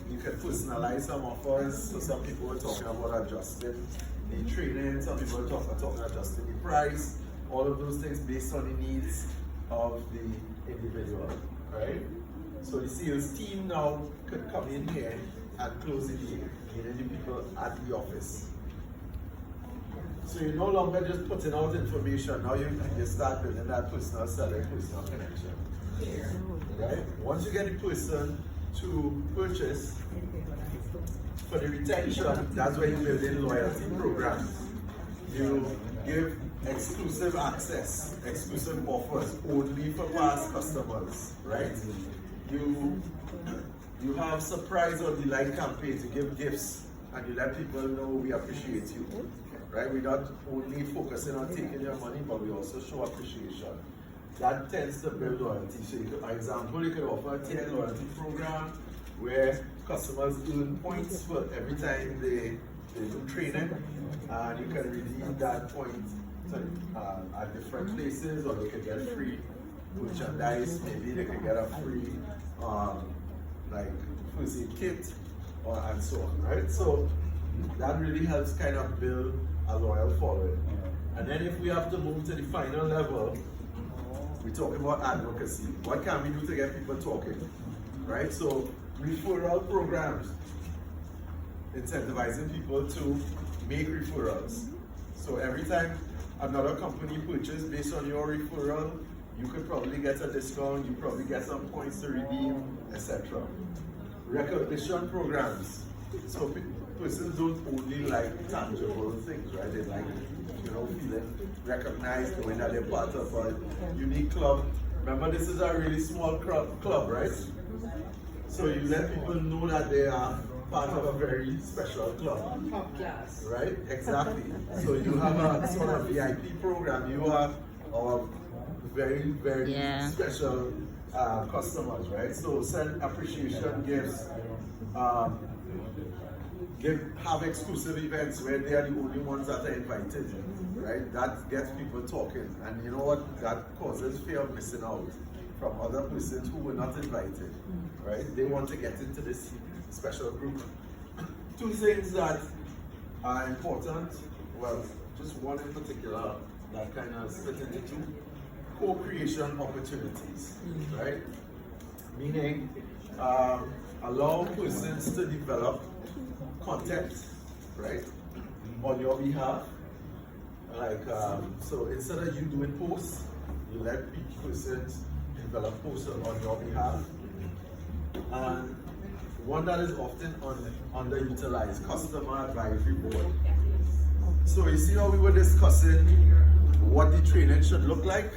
You can personalize some offers. So some people were talking about adjusting the training, some people were talking adjusting the price, all of those things based on the needs of the individual, right? So the sales team now could come in here and close the deal, meaning the people at the office. So you're no longer just putting out information, now you start building that personal seller, personal connection. Right? Once you get the person to purchase, for the retention, that's where you build in loyalty programs. You give exclusive access, exclusive offers only for past customers, right? You have surprise or delight campaigns, you give gifts and you let people know we appreciate you, right? We're not only focusing on taking your money, but we also show appreciation. That tends to build loyalty. So for example, you can offer a tiered loyalty program where customers earn points for every time they do training, and you can redeem that point at different places, or they can get free merchandise. Maybe they can get a free like first aid kit, and so on, right? So that really helps kind of build a loyal following. And then if we have to move to the final level, we're talking about advocacy. What can we do to get people talking, right? So referral programs, incentivizing people to make referrals. So every time another company purchases based on your referral, you could probably get a discount, you probably get some points to redeem, etc. Recognition programs. So persons don't only like tangible things, right? They like, feeling recognized, knowing that they're part of a unique club. Remember, this is a really small club, right? So you let people know that they are part of a very special club. Top class. Right? Exactly. So you have a sort of VIP program. You are our very, very special customers, right? So send appreciation gifts. Have exclusive events where they are the only ones that are invited, right? That gets people talking, and you know what? That causes fear of missing out from other persons who were not invited, right? They want to get into this special group. Two things that are important, well, just one in particular that kind of split into two: co-creation opportunities, right? Meaning, allow persons to develop content, right, on your behalf. Like, so instead of you doing posts, you let persons develop posts on your behalf. And one that is often underutilized, customer advisory board. So you see how we were discussing what the training should look like?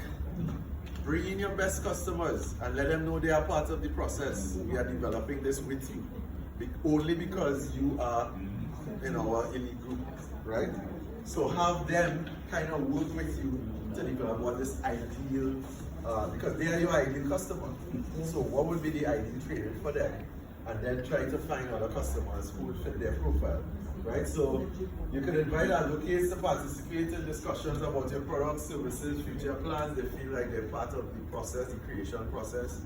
Bring in your best customers and let them know they are part of the process. We are developing this with you. Only because you are in our elite group, right? So have them kind of work with you to develop what this ideal, because they are your ideal customer. So what would be the ideal training for them? And then try to find other customers who would fit their profile, right? So you can invite advocates to participate in discussions about your products, services, future plans. They feel like they're part of the process, the creation process.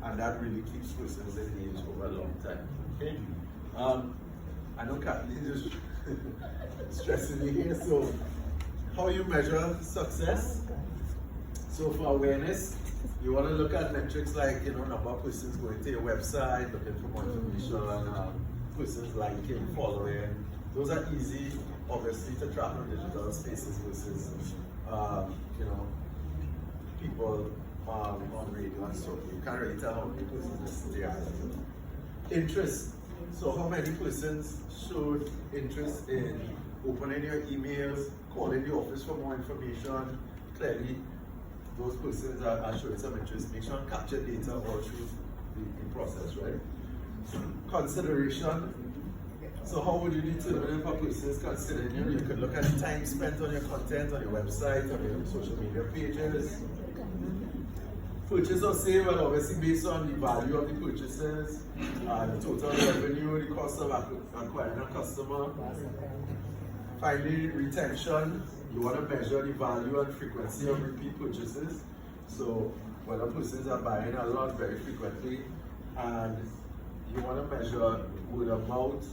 And that really keeps persons engaged over a long time. Okay. I know Kathleen is just stressing me here. So, how you measure success? So, for awareness, you want to look at metrics like number of persons going to your website, looking for more information, persons liking, following. Those are easy, obviously, to track on digital spaces versus people on radio and so you can't really tell how many persons they are. Interest. So how many persons showed interest in opening your emails, calling the office for more information? Clearly, those persons are showing some interest. Make sure and capture data all through the process, right? Consideration. So how would you determine if a person is considering you? You can look at the time spent on your content, on your website, on your social media pages. Purchase or sale, well, obviously based on the value of the purchases, the total revenue, the cost of acquiring a customer. Finally, retention. You want to measure the value and frequency of repeat purchases. So whether persons are buying a lot very frequently, and you want to measure word of mouth,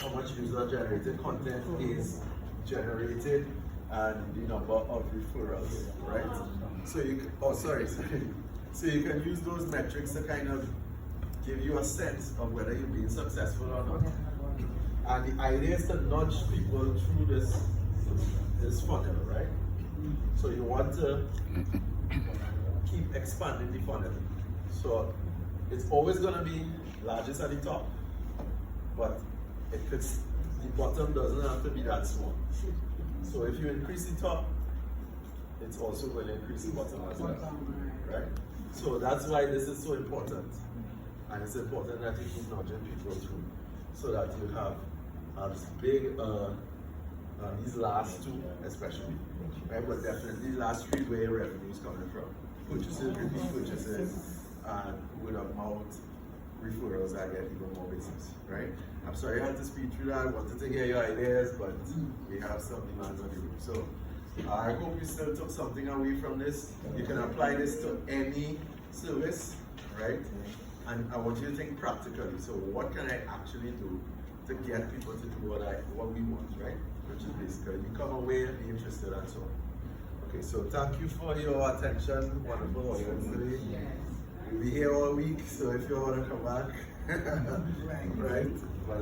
how much user-generated content is generated, and the number of referrals, right? So you can, so you can use those metrics to kind of give you a sense of whether you're being successful or not. And the idea is to nudge people through this funnel, right? So you want to keep expanding the funnel. So it's always going to be largest at the top, but the bottom doesn't have to be that small. So if you increase the top, it's also going to increase the bottom as well, right? So that's why this is so important. And it's important that you keep nudging people through so that you have as big these last two especially, right? But definitely last three where your revenue is coming from. Purchases, repeat purchases, and word of mouth, referrals that get even more business, right? I'm sorry I had to speed through that. I wanted to hear your ideas, but we have some demands on the room. So I hope you still took something away from this. You can apply this to any service, right? And I want you to think practically. So what can I actually do to get people to do what we want, right? Which is basically become aware, be interested, and so on. Okay, so thank you for your attention. Wonderful audience today. We'll be here all week, so if you want to come back, right? But